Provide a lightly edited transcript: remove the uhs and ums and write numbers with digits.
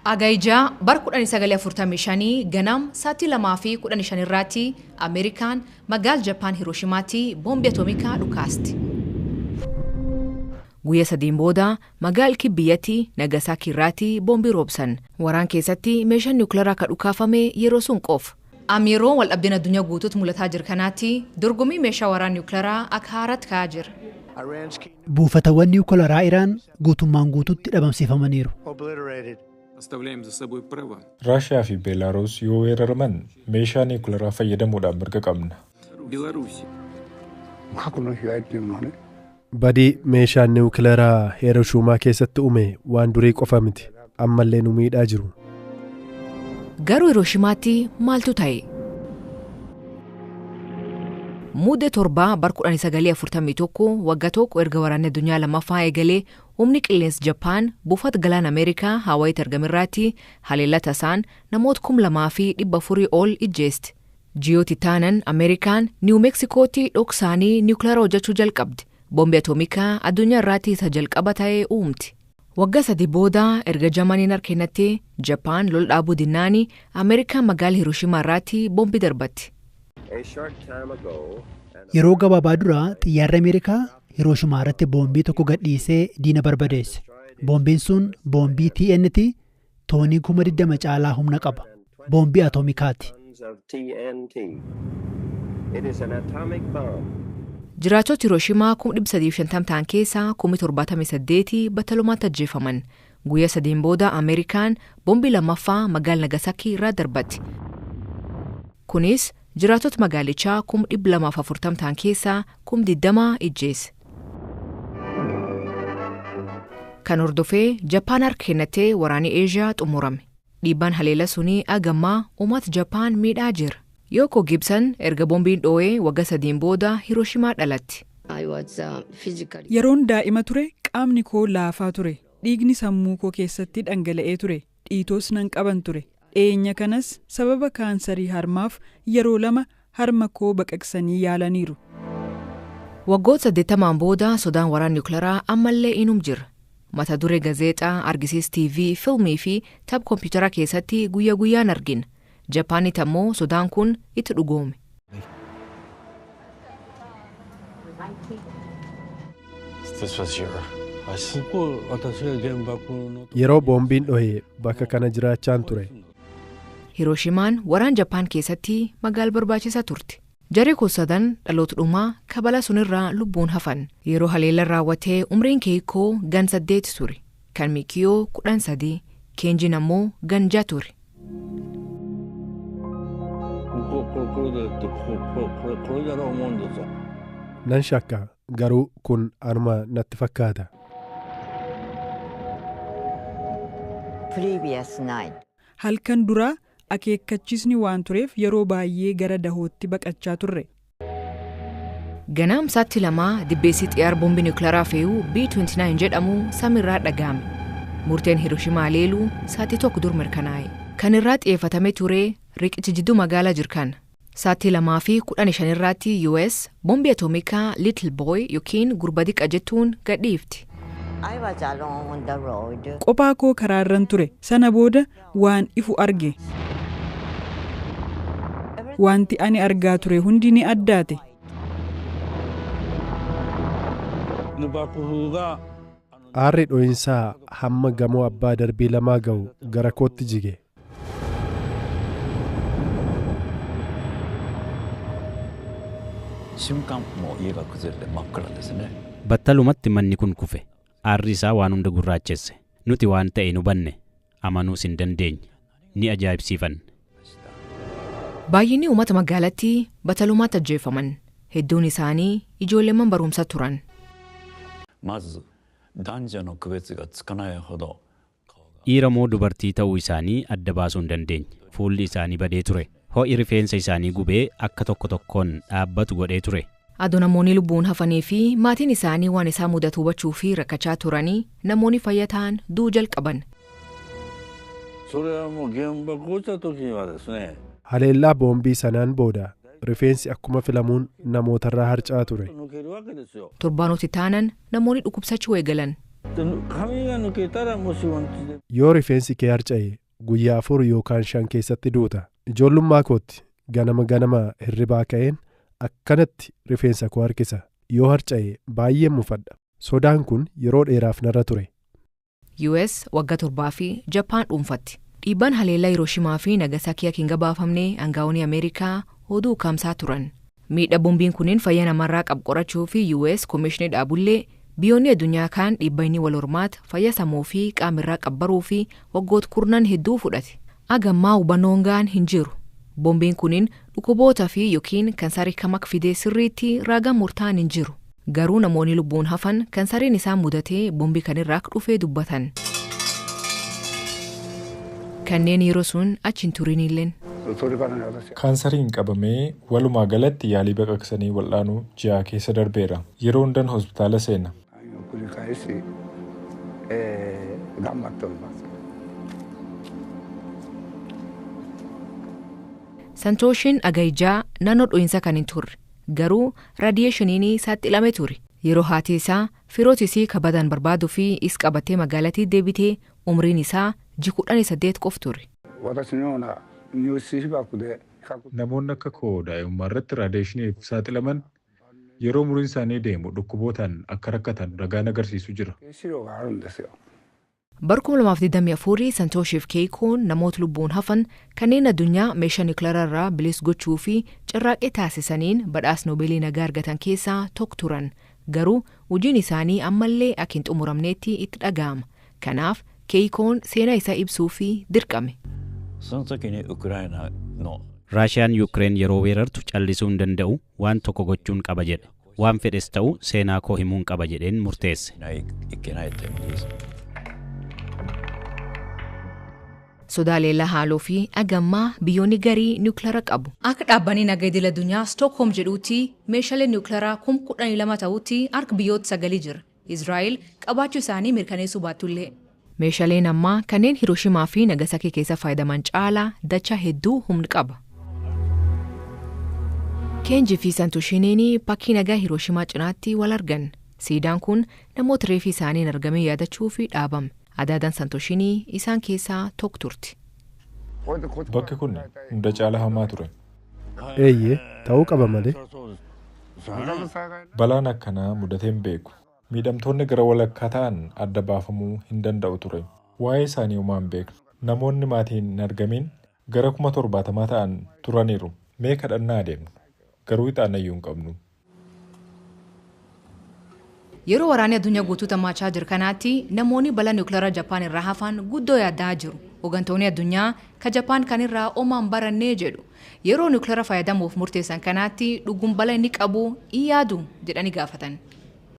Agayjaa bara 1945 ganam sa'aatii 2:15 irratti Ameerikaan magaalaa Jappaan Hirooshimaatti boombii atoomikaa dhukaasti. Guyyaa sadiin booda magaalaa biyyattii Nagasaki irratti boombii roobsan. Waraan keessatti meeshaan niwukileeraa akka dhukaafame yeroo sun qof. Yeroo wal dhabdeen addunyaa guutuutti mul'ataa jiru kanaatti dorgommii meeshaa waraana niwukileeraa akka haaraatti ka'aa jira. Buufatawwan niwukileeraa Iraan guutummaan guutuutti dhabamsiifamaniiru. Raashiyaa fi Beelaaruus yoo weeraraman meeshaa niwukileeraa fayyadamuudhaan mirga qabna. Badii meeshaan niwukileeraa Hirooshimaa keessatti uume waan durii qofa miti. Ammallee nu miidhaa jiru. Garuu Hirooshimaatti maaltu ta'e? Muddee 7 bara 1941 waggaa tokko erga waraanni addunyaa lammaffaa eegalee humni qilleensa Jappaan buufata galaana Ameerikaa Hawaayiitti argamerraatti haleellaa tasaan namoota 2,400 ol ijjeesti. Ji'oota taanan Ameerikaan Niiw Meeksikootti dhoksaanii niwukileeraa hojjechuu jalqabdi. Boombii atoomikaa addunyaa irratti isa jalqaba ta'ee uumti. Waggaa 3 booda erga Jarmaniin harkeennattee Jappaan lol dhaabuu dinnaanii Ameerikaan magaalaa Hirooshimaa irratti boombii darbatti. Yeroo gabaabaa dura xiyyaarri Ameerikaa Hirooshimaa irratti boombii tokko gadhiisee diina barbadeesse. Boombiin sun boombii TNT toonii 20,000 caalaa humna qaba. Boombii atoomikaati. Jiraatota Hirooshimaa 350 ta'an keessaa 78 battalumaatti ajjeefaman. Guyyaa 3 booda Ameerikaan boombii lammaffaa magaalaa Nagasaki irraa darbatti. Kunis jiraatota magaalichaa 240 ta'an keessaa 20 ijjeesse. Kan hordofee Jappaan harkeennattee waraanni Eeshiyaa xumurame. Dhiibbaan haleellaa sunii agammaa uummata Jappaan miidhaa jira. Yooko Gibson erga boombiin dhoo'ee waggaa 3 booda Hirooshimaa dhalatti. Yeroon daa'ima ture qaamni koo laafaa ture. Dhiigni sammuu koo keessatti dhangala'ee ture. Dhiitoos nan qaban ture. Dhiyeenya kanas sababa kaansarii harmaaf yeroo 2 harma koo baqaqsanii yaalaniiru. Waggoota 80 booda sodaan waraana niwukileeraa ammallee inum jira. Mata duree gaazexaa, argisiis TV, fiilmii fi tapha kompiitaraa keessatti guyyaa guyyaan argina. Japaanitti ammoo sodaan kun itti dhugoome. Yeroo boombiin dhohe bakka kana jiraachaan ture. Hirooshimaan waraan Jappaan keessatti magaalaa barbaachisaa turte. Jarri sadan dhaloota dhumaa kabala sunirraa lubbuun hafan. Yeroo haleellaan raawwatee umriin Keikoo gan 8 ture. Kan Mikiyoo 13, Keenjin ammoo gan 6 ture. Nan shakka garuu kun anuma natti fakkaata. Halkan duraa akeekkachiisni waan tureef yeroo baay'ee gara dahootti baqachaa turre. Ganaam sa'aatii 2 dibbeessii xiyyaara boombii niwukileeraa fe'uu B-29 jedhamu samiirraa dhaga'ame. Murteen Hirooshimaa leeluu sa'aatii 1 dur mirkanaa'e. Kan irraa xiyyeeffatamee ture riqicha jidduu magaalaa jirkan. Sa'aatii 2:15 irratti US boombii atoomikaa Little Boy yookiin gurba diqqa jettuun gadhiifti. Qophaa koo karaarran ture. Sana booda waan ifu arge. Wanti ani argaa ture hundi ni addaate. Aarri dho'insaa hamma gamoo abbaa darbii 2 ga'u gara kootti jige. Battalumatti manni kun kufe. Aarri isaa waan hunda gurraachesse. Nuti waan ta'e nu banne. Amanuus hin dandeenye. Ni ajaa'ibsiifan. Baay'inni uummata magaalattii battalumaatti ajjeefaman. Hedduun isaanii ijoolleewwan barumsaa turan. Dhiira moo dubartii ta'uu isaanii adda baasuu hin dandeenye. Fuulli isaanii badee ture. Ho'i rifeensa isaanii gubee akka tokko tokkoon dhaabbatu godhee ture. Adoo namoonni lubbuun hafanii fi maatiin isaanii waan isaa mudatu hubachuu fi rakkachaa turanii namoonni fayyaa ta'an du'uu jalqaban. Haleellaa boombii sanaan booda rifeensi akkuma filamuun namootarraa harca'aa ture. Torbaanota taanan namoonni dhukkubsachuu eegalan. Yoo rifeensi kee harca'e guyyaa 4 yookaan 5 keessatti duuta. Ijoollummaa kootti ganama hirribaa ka'een akkanatti rifeensa koo harkisa. Yoo harca'e baay'ee mufadha. Sodaan kun yeroo dheeraaf narra ture. US waggaa 7 fi Jappaan dhuunfatti. Dhiibbaan haleellaa Hirooshimaa fi Nagasakii akka hin gabaafamne aangaa'onni Ameerikaa oduu kaamsaa turan. Miidhaa boombiin kunniin fayyaa namarraa qabu qorachuu fi US Komishinii dhaabullee biyyoonni addunyaa kaan dhiibbaa inni wal hormaata fayyaa sammuu fi qaamirraa qabbaruu fi waggoota kurnan hedduu fudhate. Agammaa hubannoon gahaan hin jiru. Boombiin kunniin dhukkuboota fi yookiin kansarii kam akka fidee sirriitti raagaan murtaa'an hin jiru. Garuu namoonni lubbuun hafan kansariin isaan mudatee boombii kanirraa akka dhufee dubbatan. Kanneen yeroo sun achi hin turinilleen. Kaansariin qabamee walumaa galatti yaalii baqaqsanii wal'aanuu 6 keessa darbeera. Yeroo hundan hospitaala seena. Santooshiin agayijaa naannoo dho'iinsa kan hin turre. Garuu raadiyeeshiniin saaxilamee ture. Yeroo haati isaa firootisii kabadan barbaaduu fi is qabatee magaalattii deebitee umriin isaa 18 qof ture. Namoonni akka koo daa'imummaa irratti raadiyeeshiniif saaxilaman yeroo umriin isaanii deemu dhukkubootaan akka rakkatan ragaan agarsiisu jira. Bara 2024 Santooshiif Keikoon namoota lubbuun hafan kanneen addunyaa meeshaa niwukilaraa irraa bilisa gochuu fi carraaqqii taasisaniin badhaasa Noobeelii nagaa argatan keessaa tokko turan. Garuu hojiin isaanii ammallee akka hin xumuramneetti itti dhaga'ama. Kanaaf Keikoon seenaa isaa ibsuu fi dirqame. Raashiyaan Yuukireen yeroo weerartu callisuu hin danda'u waan tokko gochuun qaba jedhe. Waan fedhes ta'u seenaa koo himuun qaba jedheen murteesse. Sodaalee haaloo fi agammaa biyyoonni garii niwukilaraa qabu. Akka dhaabbanni nagaa idil addunyaa Stookholm jedhuutti meeshaalee niwukilaraa 12,000 ta'utti harka biyyoota 9 jira. Israa'el qabaachuu isaanii mirkaneessuu baattullee. Meeshaaleen ammaa kanneen Hirooshimaa fi Nagasakii keessa fayyadaman caalaa dachaa hedduu humna qaba. Keenji fi Santooshiin pakkii nagaa Hirooshimaa cinaatti wal argan. Siidaan kun namoota reeffi isaanii hin argamin yaadachuu fi dhaabame. Adaadaan Santooshiin isaan keessaa tokko turte. Bakki kun hunda caala hamaa ture. Eeyyee ta'uu qaba malee. Balaan akkanaa mudateen beeku. Miidhamtoonni gara walakkaa ta'an adda baafamuu hin danda'u ture. Waa'ee isaanii homaan beeknu. Namoonni maatiin hin argamin gara 70,000 ta'an turaniiru. Mee kadhannaa adeemnu. Garuu ixaanayyuu hin qabnu. Yeroo waraanni addunyaa guutuu tammachaa jiru kanaatti namoonni balaa niwukilaraa Jappaan irraa hafan guddoo yaaddaa jiru. Hooggantoonni addunyaa ka Jappaan kanirraa omaan barannee jedhu. Yeroo niwukilaraa fayyadamuuf murteessan kanaatti dhugum balaa inni qabu hin yaadu jedhanii gaafatan.